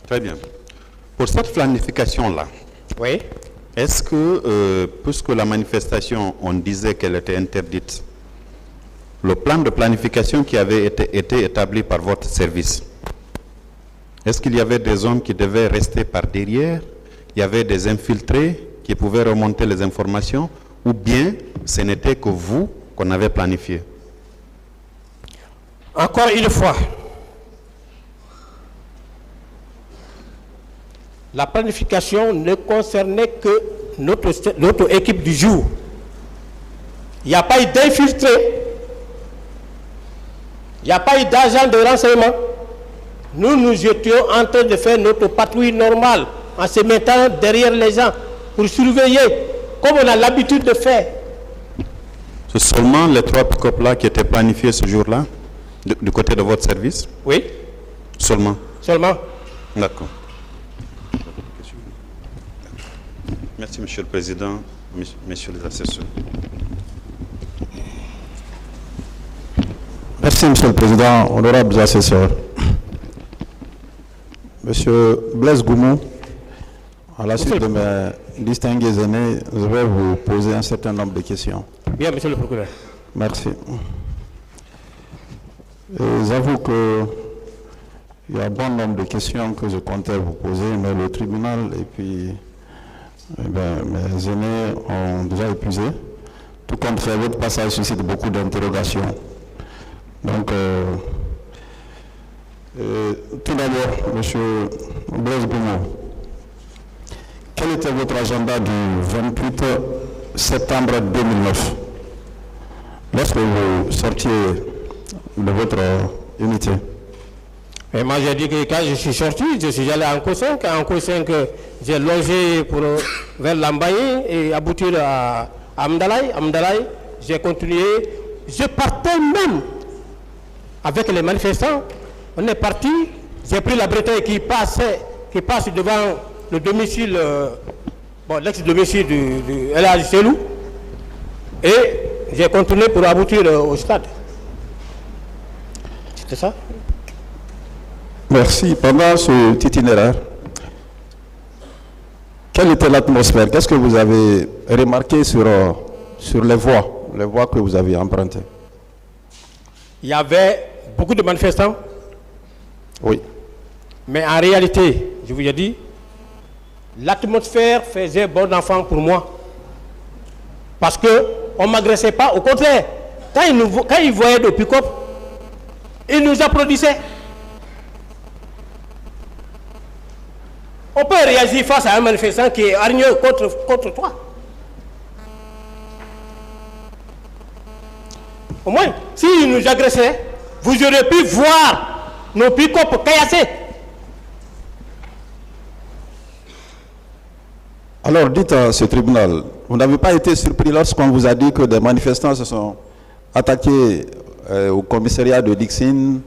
Très bien. Pour cette planification-là, Oui. est-ce que, puisque la manifestation, on disait qu'elle était interdite, le plan de planification qui avait été établi par votre service, est-ce qu'il y avait des zones qui devaient rester par derrière? Il y avait des infiltrés qui pouvaient remonter les informations? Ou bien ce n'était que vous qu'on avait planifié? Encore une fois, la planification ne concernait que notre équipe du jour. Il n'y a pas eu d'infiltrés, il n'y a pas eu d'agent de renseignement. Nous étions en train de faire notre patrouille normale en se mettant derrière les gens pour surveiller, comme on a l'habitude de faire. C'est seulement les 3 pick-up là qui étaient planifiés ce jour-là, du côté de votre service? Oui. Seulement? Seulement. D'accord. Merci, Monsieur le Président, Messieurs les assesseurs. Merci, Monsieur le Président, honorables assesseurs. Monsieur Blaise Goumou, à la suite de mes distingués aînés, je vais vous poser un certain nombre de questions. Bien, Monsieur le Procureur. Merci. J'avoue qu'il y a un bon nombre de questions que je comptais vous poser, mais le tribunal et puis mes aînés ont déjà épuisé. Tout compte fait, votre passage suscite beaucoup d'interrogations. Donc, tout d'abord, M. Blaise Goumou, quel était votre agenda du 28 septembre 2009 lorsque vous sortiez de votre unité? Et moi, j'ai dit que quand je suis sorti, je suis allé en Co5. En Co5, j'ai logé vers Lambaye et aboutir à Amdalaï. Amdalaï, j'ai continué. Je partais même avec les manifestants. On est parti. J'ai pris la bretelle qui passe devant le domicile, l'ex-domicile du El Hadji Selou. Et j'ai continué pour aboutir au stade. C'était ça? Merci. Pendant ce itinéraire, quelle était l'atmosphère? Qu'est-ce que vous avez remarqué sur les voies que vous avez empruntées? Il y avait beaucoup de manifestants. Oui. Mais en réalité, je vous ai dit, l'atmosphère faisait bon enfant pour moi. Parce qu'on ne m'agressait pas. Au contraire, quand ils voyaient le pick-up, ils nous applaudissaient. On peut réagir face à un manifestant qui est hargneux contre toi. Au moins, s'ils nous agressaient, vous auriez pu voir nos pick-up caillassés. Alors, dites à ce tribunal, vous n'avez pas été surpris lorsqu'on vous a dit que des manifestants se sont attaqués au commissariat de Dixine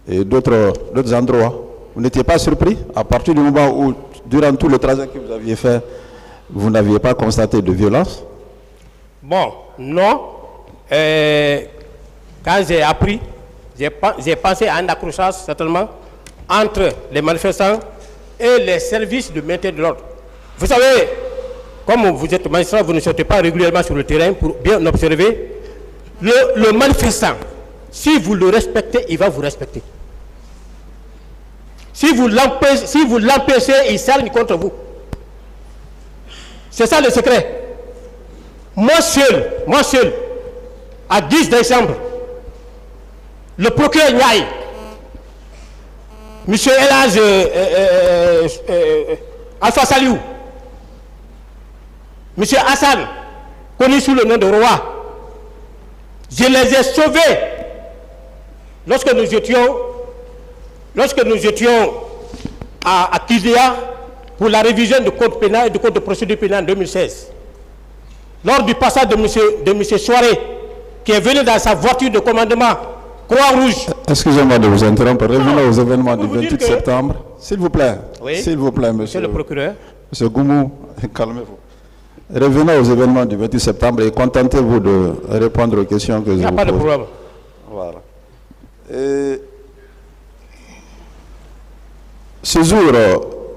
et d'autres endroits? Vous n'étiez pas surpris à partir du moment où, durant tout le trajet que vous aviez fait, vous n'aviez pas constaté de violence? Bon, non. Quand j'ai appris, j'ai pensé à un accrochage certainement entre les manifestants et les services de maintien de l'ordre. Vous savez, comme vous êtes magistrat, vous ne sortez pas régulièrement sur le terrain pour bien observer. Le manifestant, si vous le respectez, il va vous respecter. Si vous l'empêchez, il s'aligne contre vous. C'est ça le secret. Moi seul, à 10 décembre, le procureur Niaï, M. El Hadji Alpha Saliou, M. Hassan, connu sous le nom de Roi, je les ai sauvés lorsque nous étions à Kidéa pour la révision du code pénal et du code de procédure pénale en 2016. Lors du passage de M. Soiré, qui est venu dans sa voiture de commandement Croix-Rouge. Excusez-moi de vous interrompre. Revenons aux événements du 28 septembre. S'il vous plaît. Oui. S'il vous plaît, monsieur le procureur. Monsieur Goumou, calmez-vous. Revenons aux événements du 28 septembre et contentez-vous de répondre aux questions que je vous pose. Il n'y a pas de problème. Voilà. Et Ce jour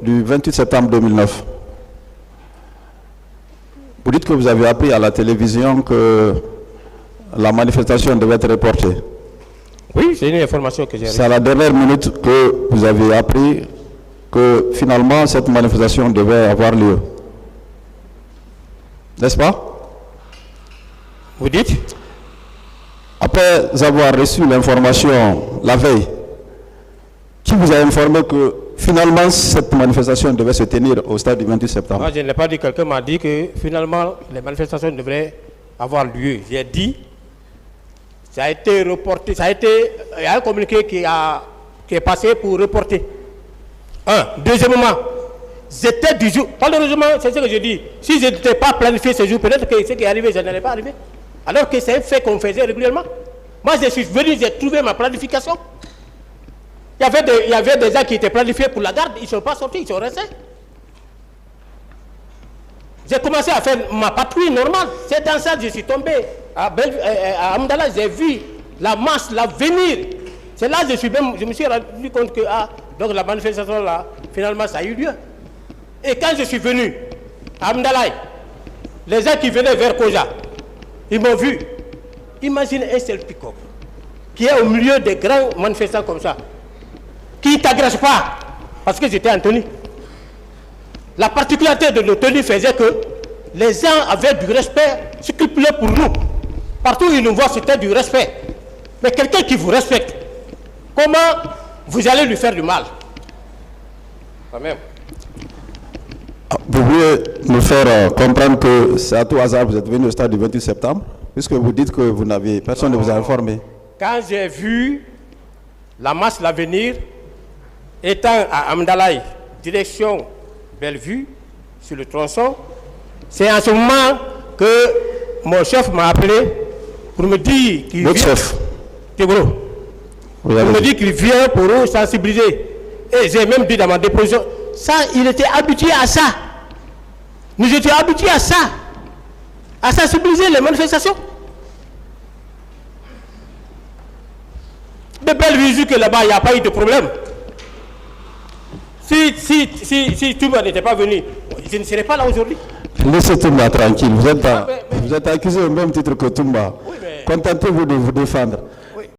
du 28 septembre 2009, vous dites que vous avez appris à la télévision que la manifestation devait être reportée. Oui, c'est une information que j'ai reçue. C'est à la dernière minute que vous avez appris que finalement cette manifestation devait avoir lieu. N'est-ce pas? Vous dites? Après avoir reçu l'information la veille, qui vous a informé que finalement cette manifestation devait se tenir au stade du 28 septembre? Moi, je n'ai pas dit, quelqu'un m'a dit que finalement les manifestations devraient avoir lieu. J'ai dit, ça a été reporté, il y a un communiqué qui est passé pour reporter. Deuxièmement, c'était du jour. Malheureusement, c'est ce que je dis. Si je n'étais pas planifié ce jour, peut-être que ce qui est arrivé, ça n'allait pas arriver. Alors que c'est un fait qu'on faisait régulièrement. Moi, je suis venu, j'ai trouvé ma planification. Il y avait des gens qui étaient planifiés pour la garde, ils ne sont pas sortis, ils sont restés. J'ai commencé à faire ma patrouille normale. C'est dans ça que je suis tombé à Amdala, j'ai vu la masse, venir. C'est là que je me suis rendu compte que donc la manifestation là, finalement, ça a eu lieu. Et quand je suis venu à Amdala, les gens qui venaient vers Koja, ils m'ont vu. Imagine un seul pick-up qui est au milieu des grands manifestants comme ça, qui ne t'agresse pas parce que j'étais en tenue. La particularité de nos tenues faisait que les gens avaient du respect scrupuleux pour nous. Partout où ils nous voient, c'était du respect. Mais quelqu'un qui vous respecte, comment vous allez lui faire du mal? Quand même. Vous voulez nous faire comprendre que c'est à tout hasard que vous êtes venu au stade du 28 septembre, puisque vous dites que vous n'avez personne ne vous a informé. Quand j'ai vu la masse venir, étant à Amdalaï, direction Bellevue, sur le tronçon, c'est en ce moment que mon chef m'a appelé pour me dire qu'il vient. chef Pour me dire qu'il vient pour nous sensibiliser. Et j'ai même dit dans ma déposition, ça, il était habitué à ça. Nous étions habitués à ça, à sensibiliser les manifestations. De Bellevue, jusque là-bas, il n'y a pas eu de problème. Si Toumba n'était pas venu, je ne serais pas là aujourd'hui. Laissez Toumba tranquille. Vous êtes accusé au même titre que Toumba. Oui, mais... Contentez-vous de vous défendre.